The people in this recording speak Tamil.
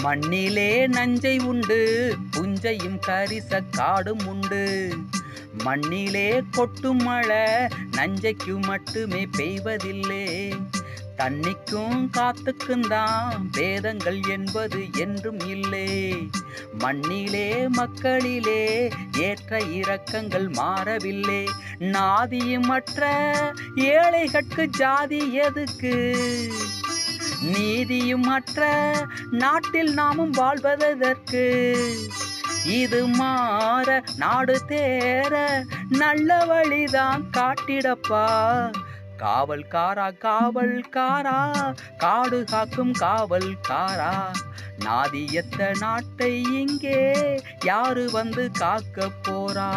மண்ணிலே நஞ்சை உண்டு, புஞ்சையும் கரிச காடும் உண்டு. மண்ணிலே கொட்டும் மழை நஞ்சைக்கு மட்டுமே பெய்வதில்லை. தண்ணிக்கும் காத்துக்கும் தான் பேதங்கள் என்பது என்றும் இல்லை. மண்ணிலே மக்களிலே ஏற்ற இறக்கங்கள் மாறவில்லை. நாதியுமற்ற ஏழைகட்கு ஜாதி எதுக்கு? நீதியும் அற்ற நாட்டில் நாமும் வாழ்வதற்கு. இது மாற நாடு தேர நல்ல வழிதான் காட்டிடப்பா. காவல்காரா காவல்காரா, காடு காக்கும் காவல்காரா, நாதியத்த நாட்டை இங்கே யாரு வந்து காக்க போறா?